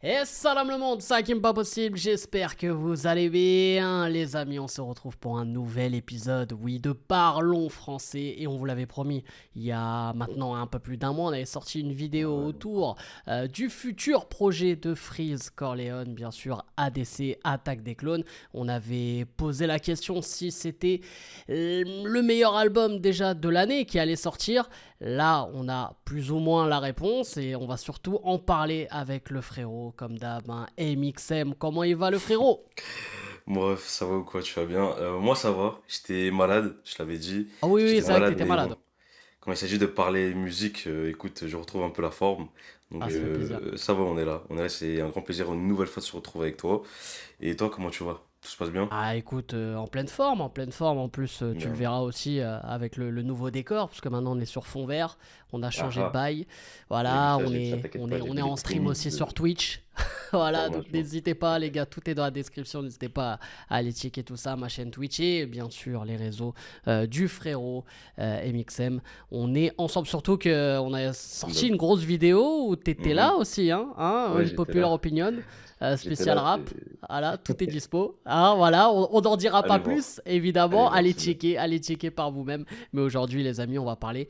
Et salam le monde, ça qui n'est pas possible, j'espère que vous allez bien les amis, on se retrouve pour un nouvel épisode, oui, de Parlons Français, et on vous l'avait promis, il y a maintenant un peu plus d'un mois, on avait sorti une vidéo Ouais. autour du futur projet de Freeze Corleone, bien sûr, ADC, Attaque des Clones. On avait posé la question si c'était le meilleur album déjà de l'année qui allait sortir. Là, on a plus ou moins la réponse et on va surtout en parler avec le frérot, comme d'hab, hein. MXM, comment il va le frérot? Bref, ça va ou quoi, tu vas bien? Moi, ça va. J'étais malade, je l'avais dit. Ah oui, oui, J'étais c'est vrai que malade, t'étais mais malade. bon. Quand il s'agit de parler musique, écoute, je retrouve un peu la forme. Donc, Ah, ça fait plaisir. ça va, on est là. On est là, c'est un grand plaisir une nouvelle fois de se retrouver avec toi. Et toi, comment tu vas? Tout se passe bien? Ah écoute, en pleine forme, en pleine forme. En plus, tu le Bien. verras aussi avec le nouveau décor, parce que maintenant on est sur fond vert, on a Ah changé de ah, bail. j'ai vu Voilà, ça, on j'ai vu ça, est, t'inquiète on pas, est, j'ai on vu est les en stream prémices aussi de sur Twitch. Voilà, donc formation. n'hésitez pas les gars, tout est dans la description, n'hésitez pas à aller checker tout ça, ma chaîne Twitch et bien sûr les réseaux du frérot MXM. On est ensemble, surtout qu'on a Comme sorti d'hab. une grosse vidéo où t'étais là Mhm. aussi, hein, Ouais, une j'étais populaire là. opinion, J'étais spécial là, rap. Voilà, tout est dispo. Ah, voilà, on n'en dira pas allez voir. plus, Allez évidemment. voir, c'est bien. Allez checker par vous-même. Mais aujourd'hui, les amis, on va parler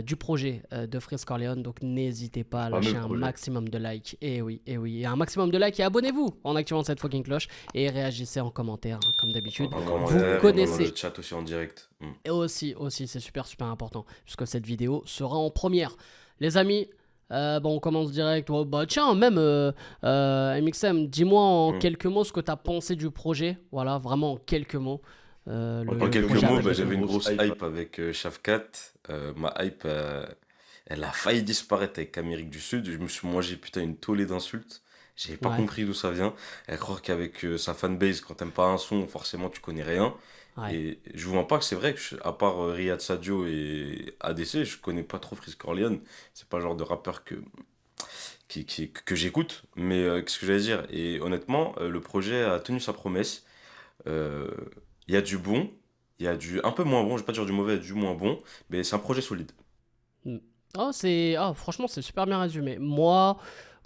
du projet de Freeze Corleone. Donc n'hésitez Le pas à lâcher fameux un projet. maximum de likes. Et oui, et un maximum de likes. Et abonnez-vous en activant cette fucking cloche. Et réagissez en commentaire, hein, comme d'habitude. En Vous commentaire et même dans le connaissez. chat aussi en direct. Et aussi, c'est super important. Puisque cette vidéo sera en première. Les amis, bon, on commence direct. Oh, bah, tiens, même MXM, dis-moi en Mhm. quelques mots ce que tu as pensé du projet. Voilà, vraiment en quelques mots. En Le quelques projet mots, Attaque bah, des j'avais Clones. une grosse hype avec Shafkat. Ma hype, elle a failli disparaître avec Amérique du Sud. Je me suis mangé putain une tollée d'insultes. J'avais pas Ouais, compris d'où ça vient. Elle croire qu'avec sa fanbase, quand t'aimes pas un son, forcément tu connais rien. ouais. Et je vous mens pas que c'est vrai que à part Riyad Sadio et ADC, je connais pas trop Freeze Corleone. C'est pas le genre de rappeur que j'écoute. Mais qu'est-ce que j'allais dire? Et honnêtement, le projet a tenu sa promesse. Euh, Il y a du bon, il y a du un peu moins bon, je vais pas dire du mauvais, il y a du moins bon, mais c'est un projet solide. Mm. Oh, franchement, c'est super bien résumé. Moi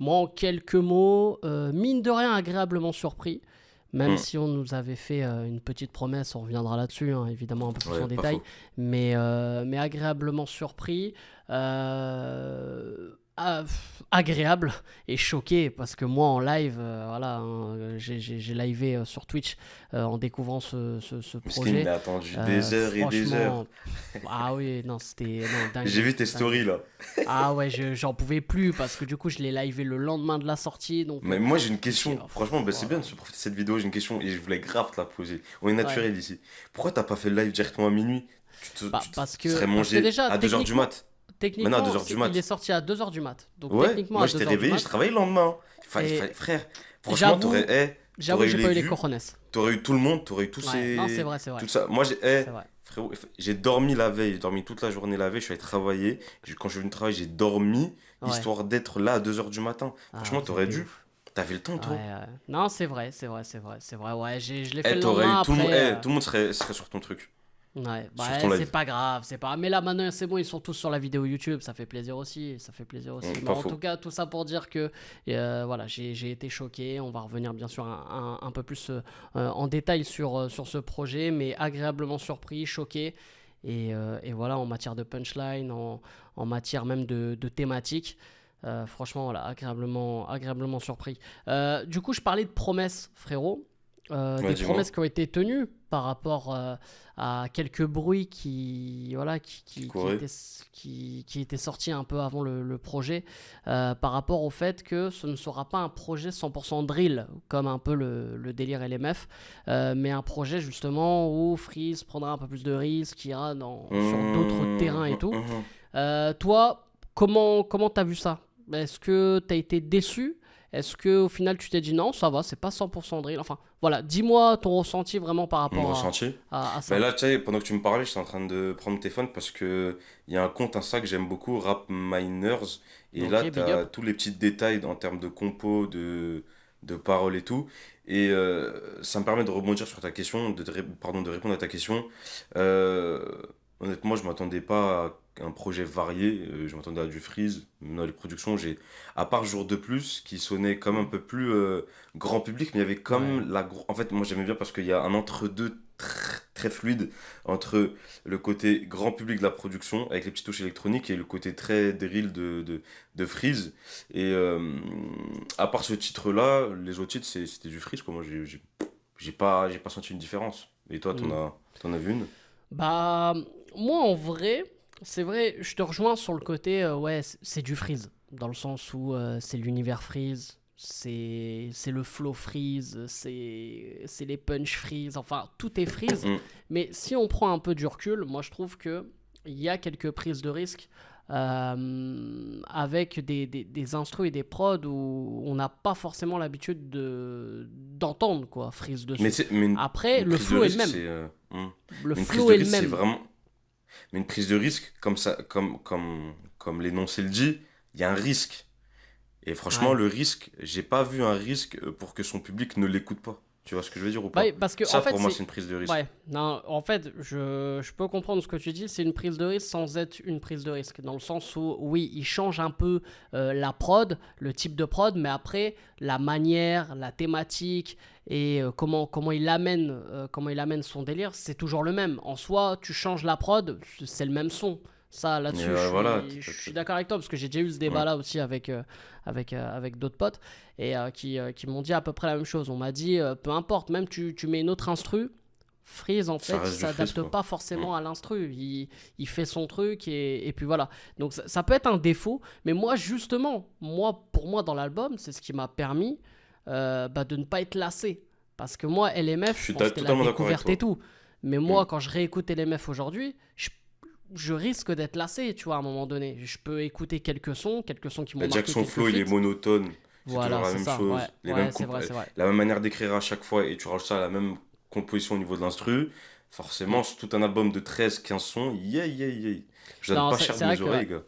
en quelques mots, mine de rien, agréablement surpris. Même Hmm. si on nous avait fait une petite promesse, on reviendra là-dessus, hein, évidemment un peu plus Ouais, en pas détail, faux. mais agréablement surpris, agréable et choqué parce que moi en live, voilà, hein, j'ai livé sur Twitch en découvrant ce Miskin, il projet. a attendu des heures et des heures. Franchement, ah oui, non, c'était non, J'ai dinguerie, vu tes dinguerie. stories là. Ah ouais, j'en pouvais plus parce que du coup, je l'ai livé le lendemain de la sortie. Donc, Mais moi j'ai une je me suis dit, question, oh, franchement, bah, c'est bien voilà. de se profiter de cette vidéo, j'ai une question et je voulais grave te la poser. On est Ouais. naturel ici. Pourquoi t'as pas fait le live directement à minuit? Bah, Tu te serais parce que mangé déjà, à 2 heures du mat. Maintenant à 2 techniquement, heures du il est mat. sorti à 2 heures du mat. Donc, Ouais, techniquement, moi à j'étais 2 heures du réveillé, je mat. travaillais le lendemain. Et Frère, franchement, j'avoue, t'aurais que eu j'ai les pas eu les vues. cojones. T'aurais eu tout le monde, t'aurais eu tous Ouais, non, c'est ces... vrai, c'est vrai. Tout ça. Moi, C'est vrai. frérot, j'ai dormi la veille, j'ai dormi toute la journée la veille, je suis allé travailler. Quand je suis venu travailler, j'ai dormi, Ouais. histoire d'être là à 2 heures du matin. Ah, Franchement, vous êtes t'aurais des dû. ouf. T'avais le temps, Ouais, toi. non, c'est vrai. Ouais, je l'ai fait Eh, le t'aurais eu lendemain après. tout le monde serait sur ton truc, Ouais, sur ton bah c'est live. pas grave, c'est pas. Mais là maintenant c'est bon, ils sont tous sur la vidéo YouTube, ça fait plaisir aussi, ça fait plaisir aussi. Mais Pas en tout faux. cas, tout ça pour dire que voilà, j'ai été choqué. On va revenir bien sûr un peu plus en détail sur ce projet, mais agréablement surpris, choqué. Et voilà, en matière de punchline, en matière même de thématique. Franchement, voilà, agréablement surpris. Du coup, je parlais de promesses, frérot. Ouais, Des dis-moi. promesses qui ont été tenues par rapport à quelques bruits voilà, Qui courait. qui étaient sortis un peu avant le projet, par rapport au fait que ce ne sera pas un projet 100% drill, comme un peu le délire LMF, mais un projet justement où Freeze prendra un peu plus de risques, qui ira sur d'autres terrains et tout. Hum. Toi, comment t'as vu ça? Est-ce que t'as été déçu? Est-ce que au final tu t'es dit non, ça va, c'est pas 100% drill? Enfin, voilà, dis-moi ton ressenti vraiment par Mon rapport ressenti. à Ben ça. là, tu sais, pendant que tu me parlais, j'étais en train de prendre mon téléphone parce que il y a un compte Insta que j'aime beaucoup, Rap Miners. Et là, Ok, tu big as up. tous les petits détails en termes de compo, de paroles et tout. Et ça me permet de rebondir sur ta question, pardon, de répondre à ta question. Euh, Honnêtement, je m'attendais pas à un projet varié. Je m'attendais à du Freeze. Dans les productions, à part Jour de plus, qui sonnait comme un peu plus grand public, mais il y avait Ouais. comme en fait, moi j'aimais bien parce qu'il y a un entre-deux très, très fluide entre le côté grand public de la production, avec les petites touches électroniques, et le côté très drill de Freeze. Et à part ce titre-là, les autres titres, c'était du Freeze, quoi. Moi, j'ai pas senti une différence. Et toi, Hmm. t'en as vu une? Bah, moi en vrai, c'est vrai, je te rejoins sur le côté, ouais, c'est du freeze. Dans le sens où c'est l'univers freeze, c'est le flow freeze, c'est les punch freeze, enfin tout est freeze. Mm. Mais si on prend un peu du recul, moi je trouve que il y a quelques prises de risque avec des instrus et des prods où on n'a pas forcément l'habitude d'entendre quoi, freeze dessus. Mais Après, une le prise de flow est le risque, même. Le mais une prise flow de est le risque, c'est même. vraiment. Mais une prise de risque, comme ça, comme l'énoncé le dit, il y a un risque. Et franchement, Ouais. le risque, j'ai pas vu un risque pour que son public ne l'écoute pas. Tu vois ce que je veux dire ou Ouais, pas? parce que en Ça, fait, pour moi, c'est. c'est une prise de risque. Ouais, non, en fait, je peux comprendre ce que tu dis. C'est une prise de risque sans être une prise de risque. Dans le sens où, oui, il change un peu la prod, le type de prod, mais après, la manière, la thématique et comment il amène son délire, c'est toujours le même. En soi, tu changes la prod, c'est le même son. Ça, Et là-dessus, voilà, je suis d'accord avec toi, parce que j'ai déjà eu ce débat-là aussi avec d'autres potes et qui m'ont dit à peu près la même chose. On m'a dit, peu importe, même tu mets une autre instru, Freeze, en ça fait, il reste du freeze, s'adapte quoi. pas Mm. forcément à l'instru. Il fait son truc et puis voilà. Donc ça peut être un défaut, mais moi, justement, pour moi, dans l'album, c'est ce qui m'a permis de ne pas être lassé. Parce que moi, Je LMF, suis bon, c'était la totalement d'accord avec découverte et toi. tout. Mais Mm. moi, quand je réécoute LMF aujourd'hui, je risque d'être lassé, tu vois, à un moment donné. Je peux écouter quelques sons qui m'ont Bah, déjà que marqué, son quelques flow, il est feats. monotone. C'est toujours Voilà, la c'est même ça. Ouais, chose. ouais, c'est vrai, c'est vrai. La même manière d'écrire à chaque fois, et tu rajoutes ça à la même composition au niveau de l'instru. Mm. Forcément, sur tout un album de 13 15 sons, yeah, yeah, yeah. Je donne Non, pas c'est cher de c'est vrai mes que ouais. oreilles, gars.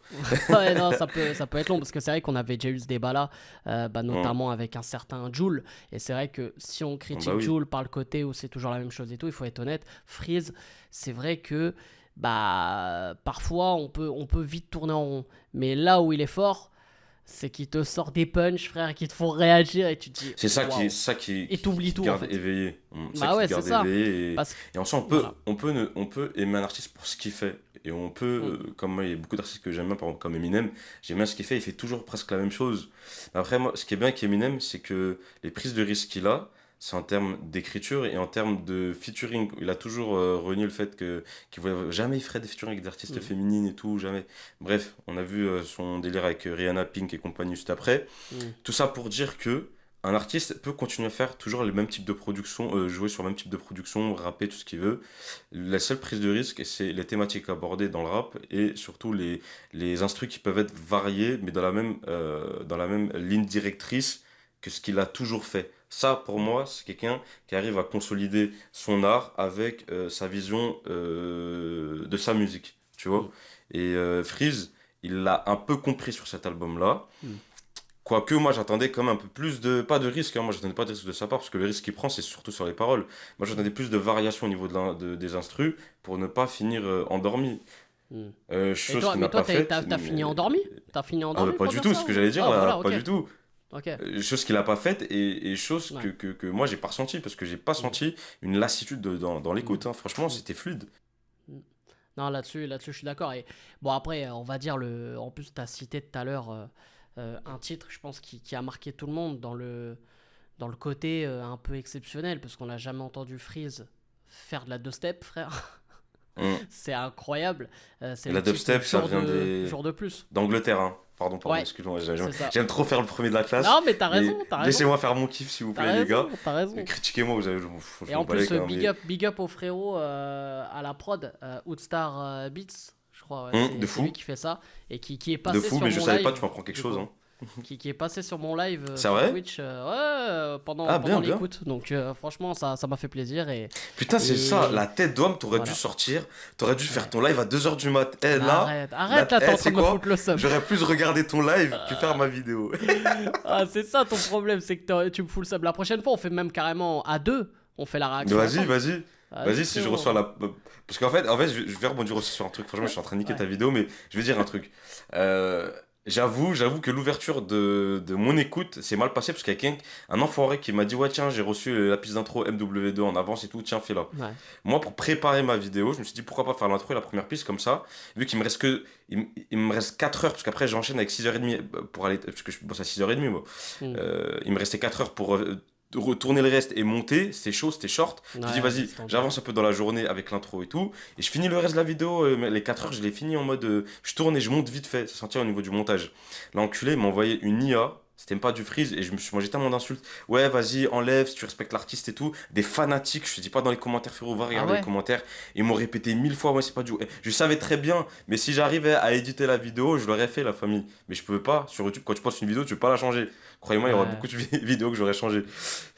Ouais, non, ça peut être long parce que c'est vrai qu'on avait déjà eu ce débat-là, Hum, notamment avec un certain Jul. Et c'est vrai que si on bah critique oui. Jul par le côté où c'est toujours la même chose et tout, il faut être honnête. Freeze, c'est vrai que bah parfois on peut vite tourner en rond. Mais là où il est fort, c'est qu'il te sort des punchs, frère, qui te font réagir et tu te dis C'est waouh. Et t'oublies qui te tout en garde fait. éveillé. Ça Bah qui ouais, te c'est garde ça. éveillé. Parce que Et en soi, voilà. on peut aimer un artiste pour ce qu'il fait. Et on Mm, peut, comme moi, il y a beaucoup d'artistes que j'aime bien, par exemple, comme Eminem. J'aime bien ce qu'il fait, il fait toujours presque la même chose. Après, moi, ce qui est bien avec Eminem, c'est que les prises de risque qu'il a, c'est en termes d'écriture et en termes de featuring. Il a toujours renié le fait qu'il voulait jamais il ferait des featuring avec des artistes mm, féminines et tout, jamais. Bref, on a vu son délire avec Rihanna, Pink et compagnie juste après. mm. Tout ça pour dire que un artiste peut continuer à faire toujours le même type de production, jouer sur le même type de production, rapper tout ce qu'il veut. La seule prise de risque, c'est les thématiques abordées dans le rap et surtout les instrus qui peuvent être variés, mais dans la même ligne directrice que ce qu'il a toujours fait. Ça, pour moi, c'est quelqu'un qui arrive à consolider son art avec sa vision de sa musique, tu vois. Mm, Et Freeze, il l'a un peu compris sur cet album-là. mm. Quoique moi j'attendais quand même un peu plus de. Pas de risque, hein, moi j'attendais pas de risque de sa part, parce que le risque qu'il prend c'est surtout sur les paroles. Moi j'attendais plus de variation au niveau des instrus pour ne pas finir endormi. Hmm. Chose qu'il Mais n'a toi, pas faite. t'as fini endormi? T'as fini Ah, bah, endormi pas pour du dire tout, ça ce que ou... j'allais dire Ah, là, voilà, pas ok. du tout. Ok. Chose qu'il n'a pas faite et chose Ouais. que moi j'ai pas ressenti, parce que j'ai pas Hmm, senti une lassitude dans hmm, l'écoute, hein. Franchement hmm, c'était fluide. hmm. Non, là-dessus, je suis d'accord. Et bon, après, on va dire, en plus, t'as cité tout à l'heure un titre, je pense, qui a marqué tout le monde dans le côté un peu exceptionnel, parce qu'on n'a jamais entendu Freeze faire de la dubstep, frère. Hum. C'est incroyable. C'est Et le la titre dubstep ça vient jour de plus. d'Angleterre, hein. Pardon, Ouais, excuse-moi, c'est ça. j'aime trop faire le premier de la classe, Non, mais t'as mais raison, t'as raison. laissez-moi faire mon kiff s'il vous T'as plaît les gars. raison, t'as raison. Critiquez-moi, je Et m'en en bats les plus, couilles, hein, mais big up au frérot à la prod, Oudstar Beats, je crois, ouais, c'est De c'est lui fou, qui fait ça, et qui est de passé fou, sur mais je mon savais pas, live, tu m'apprends quelque du chose, coup. hein. Qui est passé sur mon live C'est sur vrai? Twitch ouais, pendant, Ah, pendant bien, bien. l'écoute. Donc, franchement, ça m'a fait plaisir. Putain, c'est ça, Et la tête d'homme, t'aurais dû voilà. sortir, t'aurais dû faire Ouais. ton live à 2 heures du mat. Eh Mais là, arrête là, t'es en train c'est de me quoi? foutre le seum. J'aurais plus regardé ton live que faire ma vidéo. Ah, c'est ça ton problème, c'est que tu me fous le seum. La prochaine fois, on fait même carrément à deux, on fait la réaction Vas-y, ensemble. vas-y. Vas-y, si je Frérot. reçois la. Parce qu'en fait, je vais rebondir aussi sur un truc. Franchement, je suis en train de niquer Ouais. ta vidéo, mais je vais dire un truc. Euh, j'avoue que l'ouverture de mon écoute s'est mal passée parce qu'il y a un enfoiré qui m'a dit, ouais, tiens, j'ai reçu la piste d'intro MW2 en avance et tout, tiens, fais-la. Ouais. Moi, pour préparer ma vidéo, je me suis dit, pourquoi pas faire l'intro et la première piste comme ça, vu qu'il me reste que. Il me reste 4 heures, parce qu'après, j'enchaîne avec 6h30 pour aller. Parce que je bosse à 6h30, moi. Hmm. Il me restait 4 heures pour retourner le reste et monter. C'était chaud, c'était short. Je me dis, Ouais, vas-y, laisse tomber. j'avance un peu dans la journée avec l'intro et tout. Et je finis le reste de la vidéo. Mais les 4 heures, je l'ai fini en mode. Je tourne et je monte vite fait. Ça sentir au niveau du montage. L'enculé il m'a envoyé une IA. C'était même pas du freeze. Et je me suis mangé tellement d'insultes. Ouais, vas-y, enlève si tu respectes l'artiste et tout. Des fanatiques, je te dis pas dans les commentaires, frérot, va Ah regarder les ouais? commentaires. Ils m'ont répété 1000 fois, ouais, c'est pas du. Je savais très bien. Mais si j'arrivais à éditer la vidéo, je l'aurais fait, la famille. Mais je pouvais pas. Sur YouTube, quand tu postes une vidéo, tu peux pas la changer. Croyez-moi, il y aurait Ouais. beaucoup de vidéos que j'aurais changé.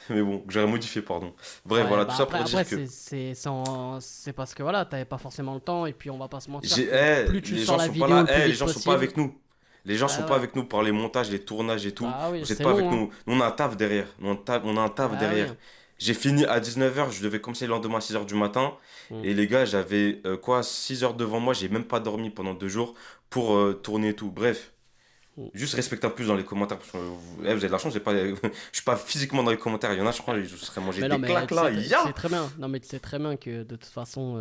Mais bon, que j'aurais modifié, pardon. Bref, Ouais, voilà, tout bah ça après, pour dire que c'est parce que voilà, t'avais pas forcément le temps, et puis on va pas se mentir j'ai, que plus tu les sors gens la sont pas vidéo là, le plus les vite gens sont pas possible, avec nous. Les gens sont bah pas ouais, avec nous par les montages, les tournages et tout. bah oui, Vous êtes c'est pas avec long, hein. nous. Nous, on a un taf derrière. On a un taf Bah oui. derrière. J'ai fini à 19h, je devais commencer le lendemain à 6h du matin. Mm. Et les gars, j'avais quoi, 6 heures devant moi, j'ai même pas dormi pendant 2 jours pour tourner et tout. Bref, Mm. juste respectez un peu dans les commentaires. Parce que vous avez de la chance, je suis pas physiquement dans les commentaires. Il y en a, je crois, je serais mangé Mais non, des mais claques là. tu sais Ya! très bien, non mais tu sais très bien que de toute façon,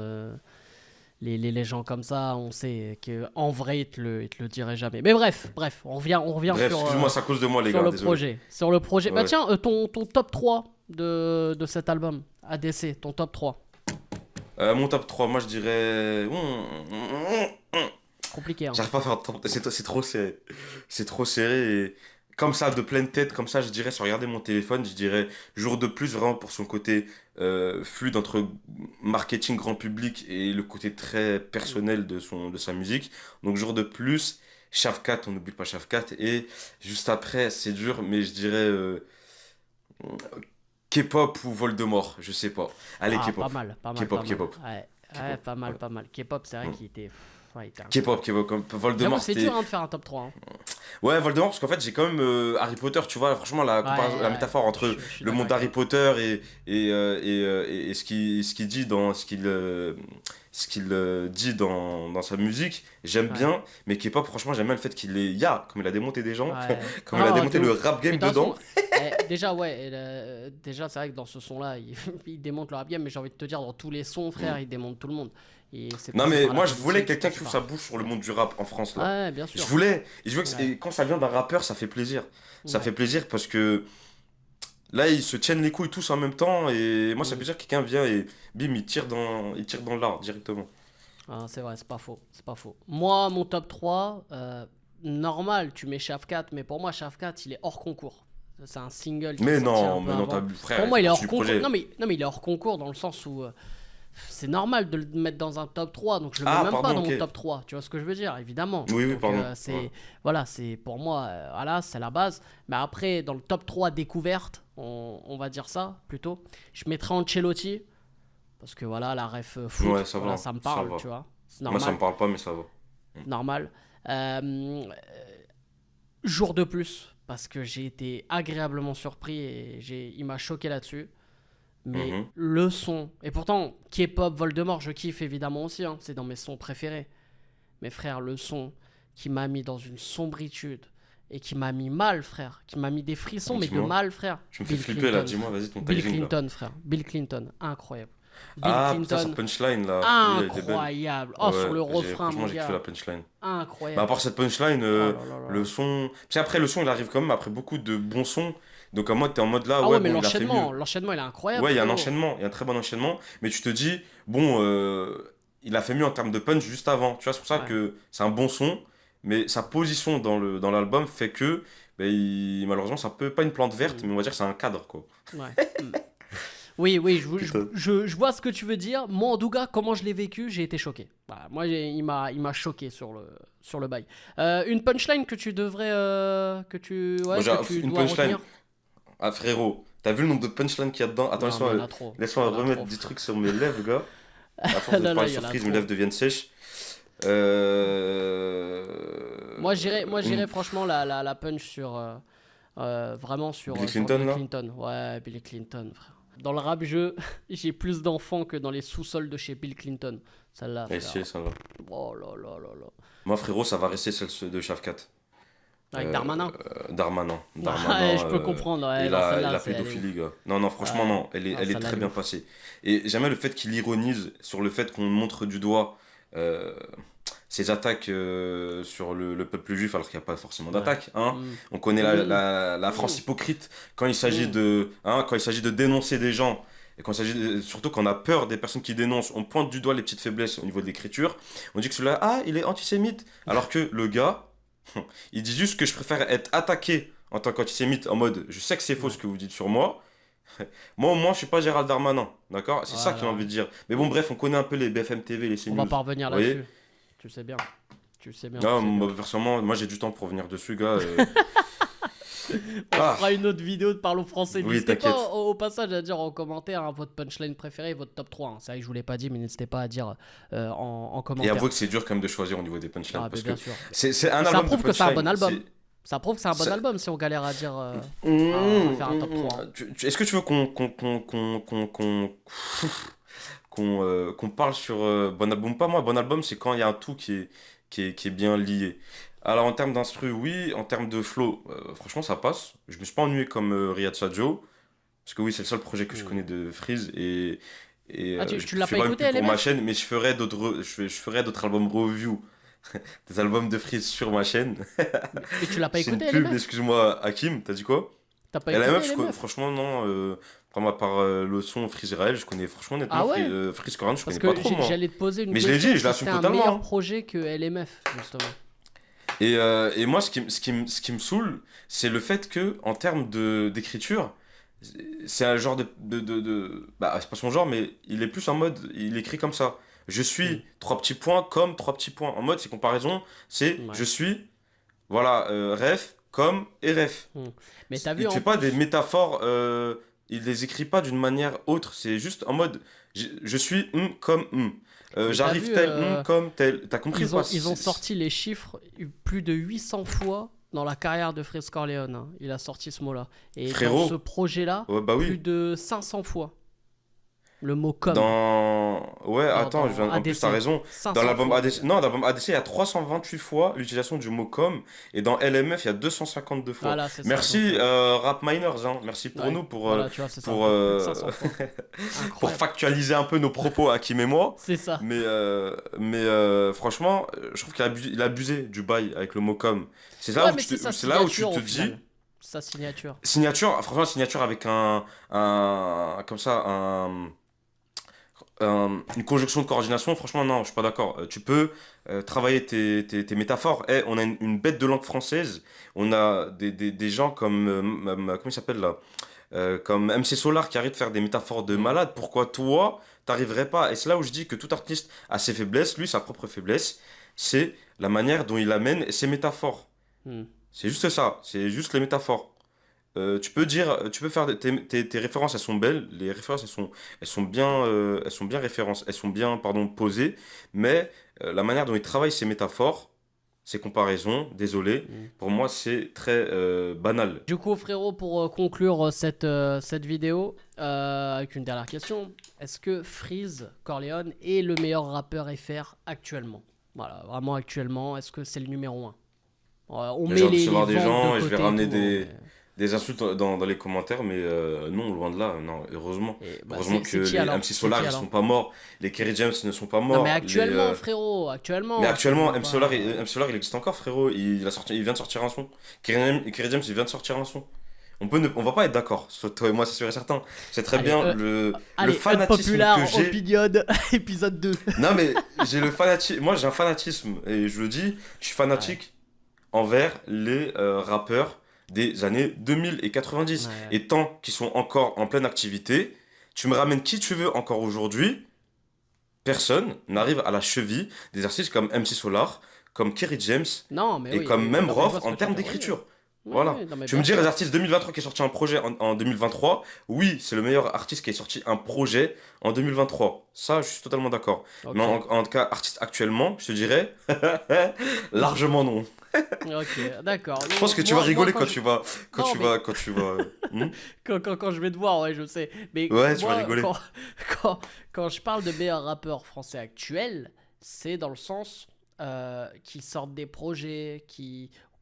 les gens comme ça, on sait que en vrai ils te le diraient jamais. Mais bref, on revient Bref, excusez-moi, c'est à cause de moi, les sur gars, le désolé. projet. Sur le projet. Bah Ouais. tiens, ton top 3 de cet album, ADC, ton top 3. Mon top 3 moi je dirais. Compliqué, hein. J'arrive pas à faire un top. C'est trop serré. C'est trop serré. Et comme ça, de pleine tête, comme ça, je dirais, sans regarder mon téléphone, je dirais jour de plus, vraiment pour son côté fluide entre marketing grand public et le côté très Mm. personnel de sa musique. Donc, jour de plus, Shafkat, on n'oublie pas Shafkat. Et juste après, c'est dur, mais je dirais K-pop ou Voldemort, je sais pas. Allez, Ah, K-pop. pas K-pop, mal. K-pop. Ouais, ouais, K-pop. Ouais. pas mal. K-pop, c'est vrai Mm. qu'il était, ouais, il était K-pop, incroyable. K-pop. Comme J'avoue, Voldemort, c'est c'était. dur hein, de faire un top 3, hein. Ouais, Voldemort, parce qu'en fait, j'ai quand même Harry Potter, tu vois, franchement, la Ouais, comparaison, la ouais, métaphore entre je suis le d'accord monde avec d'Harry toi. Potter et ce qu'il dit dans, dit dans sa musique, j'aime Ouais, bien, mais K-pop, franchement, j'aime bien le fait qu'il est, comme il a démonté des gens, ouais. comme il a Ah, démonté de le ouf. rap Mais game de toute dedans. façon, déjà, ouais, déjà, c'est vrai que dans ce son-là, il démonte le rap game, mais j'ai envie de te dire, dans tous les sons, frère, Mm. il démonte tout le monde. Et c'est Non, passé mais par la moi, je voulais politique, c'est quelqu'un qui passé ouvre par. sa bouche sur le monde du rap en France, là. Ouais, bien Je sûr. voulais, et je veux Ouais, et quand ça vient d'un rappeur, ça fait plaisir. Ça ouais. fait plaisir parce que là, ils se tiennent les couilles tous en même temps et moi, ça Mm. veut dire que quelqu'un vient et bim, il tire dans l'art directement. Ah, c'est vrai, c'est pas faux, c'est pas faux. Moi, mon top 3 normal, tu mets Shafkat, mais pour moi, Shafkat, il est hors concours. C'est un single qui est sorti un peu Mais non, avant. Pour frère, il moi, fait il est partie hors du concours. projet. Non, mais il est hors concours dans le sens où c'est normal de le mettre dans un top 3, donc je le mets Ah, même pas pardon, dans ok. mon top 3. Tu vois ce que je veux dire, évidemment. Oui, oui, Donc pardon. Ouais. voilà, c'est pour moi, voilà, c'est la base. Mais après, dans le top 3 découverte, on va dire ça plutôt, je mettrais Ancelotti, parce que voilà, la ref Ouais, foot, ça voilà, va, ça me ça parle, va. tu vois. C'est Moi, ça normal, me parle pas, mais ça va. normal. Jour de plus, parce que j'ai été agréablement surpris et il m'a choqué là-dessus. Mais Mhm. le son, et pourtant, K-pop, Voldemort, je kiffe évidemment aussi, hein, c'est dans mes sons préférés. Mais frère, le son qui m'a mis dans une sombritude et qui m'a mis mal, frère, qui m'a mis des frissons, mais de Dis-moi. mal, frère. Tu me fais Bill flipper là, Clinton, dis-moi, frère. vas-y, ton Bill timing là. Clinton, frère. Bill Clinton, incroyable. Bill Ah, putain, sa Clinton, punchline là. Oui, elle était belle. incroyable. Oh, sur Ouais, le refrain, franchement, mon j'ai kiffé la gars, punchline. Bah, à incroyable. part cette punchline, Oh là là le là. son. Puis après, le son, il arrive quand même après beaucoup de bons sons. Donc, en mode, t'es en mode là, Ah ouais, ouais, mais bon, il a fait mieux. l'enchaînement, il est incroyable, Ouais, il y a un frérot. enchaînement, il y a un très bon enchaînement, mais tu te dis, bon, il a fait mieux en termes de punch juste avant. Tu vois, c'est pour ça Ouais. que c'est un bon son, mais sa position dans l'album fait que, ben, malheureusement, c'est un peu, pas une plante verte, Mm. mais on va dire que c'est un cadre, quoi. Ouais. Mm. Oui, oui, Putain. je vois ce que tu veux dire. Moi, en tout cas, comment je l'ai vécu, j'ai été choqué. Voilà, moi, il m'a choqué sur le bail. Une punchline que tu devrais, Moi, que j'ai tu une dois punchline. retenir. Ah, frérot, t'as vu le nombre de punchlines qu'il y a dedans? Attends, Non, mais il y en a trop. Il y laisse-moi en a remettre trop, des frère. trucs sur mes lèvres, gars. À force de Là, là, parler il y sur en a freeze, mes trop. lèvres deviennent sèches. Moi, j'irais Une franchement la punch sur, vraiment sur, Billy sur Clinton, Bill là? Clinton. Ouais, Billy Clinton, frère. Dans le rap jeu, j'ai plus d'enfants que dans les sous-sols de chez Bill Clinton. Celle-là, Et frère. si, ça va. Oh là là là là. Moi, frérot, ça va rester celle de Shafkat. Avec Euh, Darmanin. Darmanin. Ouais, Darmanin, je peux comprendre. Ouais, et non, la celle-là, elle est ouf. pédophilie, gars. Non, non, franchement, Ouais, non. non, Elle est celle-là, très elle est bien ouf. passée. Et jamais le fait qu'il ironise sur le fait qu'on montre du doigt euh, ses attaques sur le peuple juif, alors qu'il n'y a pas forcément Ouais. d'attaque. Hein. Hmm. On connaît Hmm. la Hmm. France hypocrite quand il s'agit Hmm. quand il s'agit de dénoncer des gens. Et quand il s'agit surtout quand on a peur des personnes qui dénoncent, on pointe du doigt les petites faiblesses au niveau de l'écriture. On dit que celui-là, ah, il est antisémite. Alors que le gars, il dit juste que je préfère être attaqué en tant qu'antisémite en mode je sais que c'est faux Ouais. ce que vous dites sur moi. Moi, au moins, je suis pas Gérald Darmanin. D'accord? C'est ça qu'il a Voilà. envie de dire. Mais bon, bref, on connaît un peu les BFM TV, les On va CNews. pas revenir Vous voyez? là-dessus. Tu le sais bien. Tu le sais bien, tu le Ah, sais bien. moi, personnellement, moi j'ai du temps pour venir dessus, gars. On Ah, fera une autre vidéo de Parlons français. oui, N'hésitez pas t'inquiète. au passage à dire en commentaire hein, votre punchline préférée, votre top 3. Hein. C'est vrai que je vous l'ai pas dit, mais n'hésitez pas à dire en Et avouez commentaire. que c'est dur quand même de choisir au niveau des punchlines. Ah, mais Parce que bien sûr. c'est un Et ça album de prouve que c'est un bon punchline. album. Ça prouve que c'est un bon Ça- album si on galère à dire à Mmh, faire un top 3. Hein. Est-ce que tu veux qu'on parle sur Bon Album? Pas moi, Bon Album, c'est quand il y a un tout qui est bien lié. Alors, en termes d'instru, oui. En termes de flow, franchement, ça passe. Je me suis pas ennuyé comme Riyad Sadjo. Parce que oui, c'est le seul projet que je Hmm. connais de Freeze. Ah, tu, Je tu l'as fais pas pas une écouté, pub pour ma LMF? chaîne, mais je ferai d'autres albums review. Des albums de Freeze sur ma chaîne. Mais tu l'as pas C'est une écouté, pub, LMF? excuse-moi, Hakim, t'as dit quoi? T'as pas Et la écouté, meuf, LMF? franchement, non. À part le son Freeze Israël, je connais, franchement, honnêtement, Ah ouais? Freeze Corner, je Parce connais pas que trop, moi. j'allais te poser une Mais je l'ai question dit, je si l'assume c'était un totalement. meilleur Hein. projet que LMF, justement. Et moi, ce qui me saoule, c'est le fait que, en termes d'écriture, c'est un genre bah, c'est pas son genre, mais il est plus en mode, il écrit comme ça. Je Hmm. suis trois petits points comme trois petits points. En mode, c'est comparaison, c'est Ouais. je suis, voilà, ref, comme et ref. Hmm. Mais t'as vu Il ne en fait pas des plus. métaphores, il les écrit pas d'une manière autre. C'est juste en mode, je suis comme Mais t'as j'arrive vu, tel comme tel. T'as compris ou pas? ils ont sorti les chiffres plus de 800 fois dans la carrière de Freeze Corleone. Hein. Il a sorti ce mot-là. Et dans ce Frérot, projet-là, ouais, bah plus oui. de 500 fois. Le mot com Ouais, attends, dans en plus, t'as ADC. raison. Dans 500 l'album fois, mon ADC, gars. non, dans l'album ADC, il y a 328 fois l'utilisation du mot com, et dans LMF, il y a 252 fois. Voilà, c'est ça. Donc, Merci, Rap Miners, hein. Merci pour ouais. nous, Voilà, tu vois, c'est ça. pour, Plus de euh, 500 fois. pour Incroyable. factualiser un peu nos propos, Hakim et moi. C'est ça. Franchement, je trouve il a abusé du bail avec le mot com. Ouais, mais c'est sa C'est là où tu signature te au dis, final. Sa signature. signature, franchement, signature avec comme ça, une conjonction de coordination, franchement, non, je suis pas d'accord. Tu peux travailler tes métaphores. Eh, on a une bête de langue française. On a des gens comme, comment il s'appelle là? Comme MC Solar qui arrive à faire des métaphores de Hmm. malade. Pourquoi toi, t'arriverais pas? Et c'est là où je dis que tout artiste a ses faiblesses. Lui, sa propre faiblesse, c'est la manière dont il amène ses métaphores. Hmm. C'est juste ça, c'est juste les métaphores. Tu peux faire tes références, elles sont belles, les références, elles sont bien références, elles sont bien, pardon, posées, mais la manière dont il travaille ses métaphores, ses comparaisons, désolé, Hmm. pour moi, c'est très banal. Du coup, frérot, pour conclure cette vidéo, avec une dernière question, est-ce que Freeze Corleone est le meilleur rappeur FR actuellement? Voilà, vraiment actuellement, est-ce que c'est le numéro un? On Je met vais les recevoir des ventes de gens et je vais côté et ramener tout, hein, des insultes dans les commentaires, mais non, loin de là, non, heureusement. bah, Heureusement que c'est qui les alors? MC C'est Solar, qui ils alors? sont pas morts, les Kerry James ne sont pas Non mais morts, actuellement, frérot, Mais actuellement, je te actuellement, demande pas. MC Solar, il existe encore, frérot. Il vient de sortir un son. Kerry James, il vient de sortir un son. On va pas être d'accord, toi et moi, c'est sûr et certain. C'est très Allez, bien le allez, fanatisme unpopular que j'ai. opinion, épisode 2. Non, mais j'ai le fanatisme. Moi, j'ai un fanatisme. Et je le dis, je suis Ouais, fanatique envers les rappeurs des années 2000 et 90. ouais. Et tant qu'ils sont encore en pleine activité, tu me ramènes qui tu veux encore aujourd'hui. Personne n'arrive à la cheville des artistes comme MC Solar, comme Kerry James Non, mais et oui, comme oui, oui. même Non, mais je vois Rof ce que en tu veux termes dire. Oui, oui. d'écriture. Oui, Voilà. oui, non, mais Tu me bien dis, les sûr. artistes 2023 qui est sorti un projet en 2023, oui, c'est le meilleur artiste qui est sorti un projet en 2023. Ça, je suis totalement d'accord. Mais Ok. en tout cas, artiste actuellement, je te dirais, largement non. Ok, d'accord. Je pense que tu vas Moi, rigoler quand je. Non, mais quand tu vas. Hmm. quand je vais te voir, ouais, je sais. Mais Ouais, tu vas moi, rigoler. quand, quand je parle de meilleurs rappeurs français actuels, c'est dans le sens qui sortent des projets,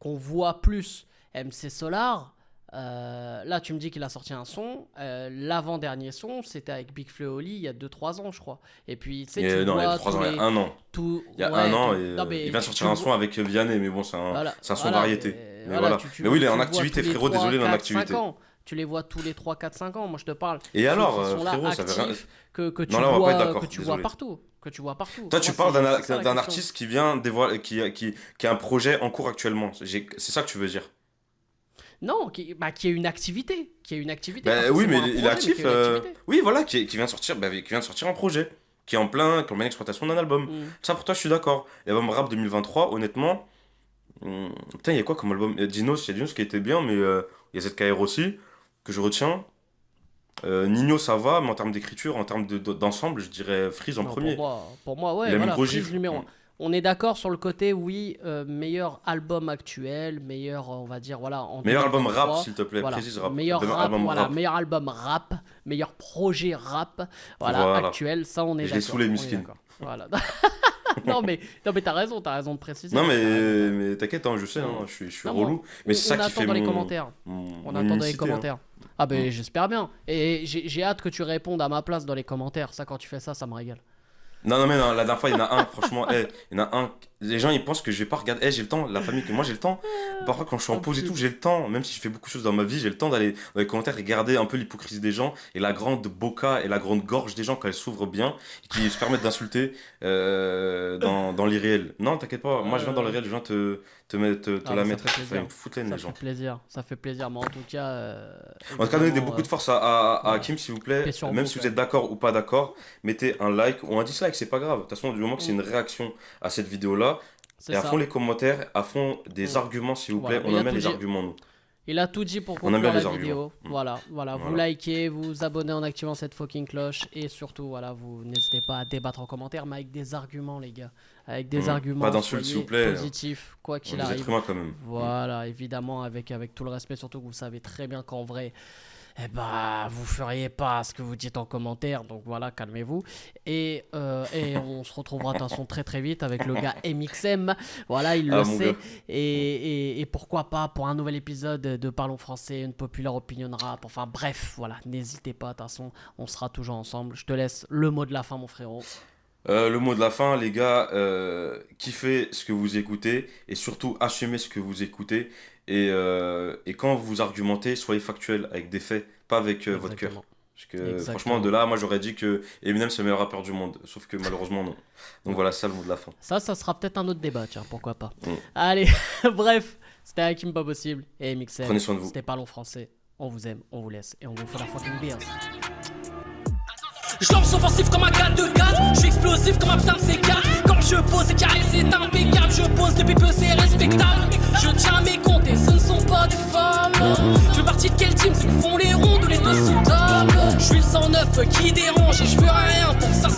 qu'on voit plus. MC Solar, là, tu me dis qu'il a sorti un son. L'avant-dernier son, c'était avec Big Flo et Oli il y a 2 3 ans, je crois. Et puis, tu sais, tu le Non, il y a vois 3 tous ans, il y a les. un an. Il y a un Ouais, an, et non, il mais vient de sortir tu le un vois. son avec Vianney, mais bon, Voilà, c'est un son voilà, variété. mais Mais voilà, voilà. Mais oui, il est tu en le vois tous activité, les frérot, 3 désolé, il est en 4 5 activité. ans. Tu les vois tous les 3 4 5 ans, moi je te parle. Et Ceux alors, qui sont là frérot, ça veut rien. actifs, Non, là, on va pas être que d'accord, tu vois désolé. partout. Que tu vois partout. Toi, Moi, tu parles c'est ça la d'un question. artiste qui vient dévoiler, qui a un projet en cours actuellement. C'est ça que tu veux dire. Non, qui est une activité. Qui est une activité, pas Ben oui, mais forcément un il est projet, mais qui actif. est une activité. Oui, voilà, qui vient de sortir, qui vient de sortir un projet, qui est qui est en pleine exploitation d'un album. Hmm. Ça, pour toi, je suis d'accord. L'album Rap 2023, honnêtement, putain, il y a quoi comme album? Il y a Dinos qui était bien, mais il y a ZKR aussi, que je retiens. Nino, ça va, mais en termes d'écriture, en termes d'ensemble, je dirais Freeze en Non, premier. pour moi, ouais, Il a mis voilà, gros Freeze gifle. numéro 1. On est d'accord sur le côté, oui, meilleur album actuel, meilleur, on va dire, voilà, en Meilleur album rap, 2023. s'il te plaît, Voilà, précise rap. meilleur Meilleur rap, album voilà, rap. meilleur album rap, meilleur projet rap, voilà, Voilà. actuel, ça on est Je l'ai d'accord. saoulé, On est Miskin. d'accord. Voilà. non mais t'as raison de préciser. Non, T'as raison. mais t'inquiète, hein, je sais, hein, je suis Non, relou. Mais c'est on ça qui attend fait dans les commentaires. On mon attend dans les unicité, hein. commentaires. Ah ben Mm. j'espère bien. Et j'ai hâte que tu répondes à ma place dans les commentaires. Ça, quand tu fais ça, ça me régale. Non, mais non, la dernière fois, il y en a un, franchement, il y en a un. Les gens, ils pensent que je vais pas regarder. J'ai le temps, la famille, que moi, j'ai le temps. Parfois, quand je suis en Oh, pause et tout, putain. j'ai le temps. Même si je fais beaucoup de choses dans ma vie, j'ai le temps d'aller dans les commentaires regarder un peu l'hypocrisie des gens et la grande boca et la grande gorge des gens quand elles s'ouvrent bien et qui se permettent d'insulter dans l'irréel. Non, t'inquiète pas, moi, je viens dans le réel, je viens te Ah la bah, ça mettre. fait Enfin, ils plaisir. me foutent les Ça les fait gens. plaisir. Ça fait plaisir. Mais en tout cas, En tout cas, donnez évidemment, beaucoup de force à voilà. Hakim, s'il vous plaît. Paix sur Même vous, si vous frère. êtes d'accord ou pas d'accord, mettez un like ou un dislike, c'est pas grave. De toute façon, du moment que c'est Mm. une réaction à cette vidéo-là, C'est et à fond ça. les commentaires, à fond des Mm. arguments, s'il vous Voilà. plaît. Mais On il a aime bien tout les dit. arguments, nous. Il a tout dit pour On aime bien conclure la les arguments. vidéo. Voilà. Vous Voilà. likez, vous abonnez en activant cette fucking cloche. Et surtout, voilà, vous n'hésitez pas à débattre en commentaire, mais avec des arguments, les gars. Avec des Pas arguments, d'insultes, s'il vous soyez plaît. positifs, quoi On qu'il est des êtres arrive. humains quand même. Voilà, évidemment, avec tout le respect, surtout que vous savez très bien qu'en vrai, eh ben, vous feriez pas ce que vous dites en commentaire, donc voilà, calmez-vous. Et on se retrouvera de toute façon très très vite avec le gars MXM, voilà, il le Ah, mon sait. gars. Et pourquoi pas pour un nouvel épisode de Parlons Français, une populaire opinion rap, enfin bref, voilà, n'hésitez pas, de toute façon, on sera toujours ensemble. Je te laisse le mot de la fin, mon frérot. Le mot de la fin, les gars, kiffez ce que vous écoutez et surtout assumez ce que vous écoutez. Et quand vous argumentez, soyez factuel avec des faits, pas avec votre cœur. Exactement. Parce que Exactement. franchement, de là, moi j'aurais dit que Eminem c'est le meilleur rappeur du monde. Sauf que malheureusement, non. Donc voilà, ça le mot de la fin. Ça sera peut-être un autre débat, tiens, pourquoi pas. Mm. Allez, bref, c'était Hakim Pas Possible et MXM. Prenez soin de vous. C'était Parlons Français. On vous aime, on vous laisse et on vous fait la fucking beers. Je lance offensif comme un gars de gaz. Je suis explosif comme un putain de C4. Quand je pose, c'est carré, c'est impeccable. Je pose depuis peu, c'est respectable. Je tiens à mes comptes et ce ne sont pas des femmes. Je fais partie de quel team? Ceux qui font les rondes ou les deux sous table. Je suis le 109 qui dérange et je ferai rien pour que ça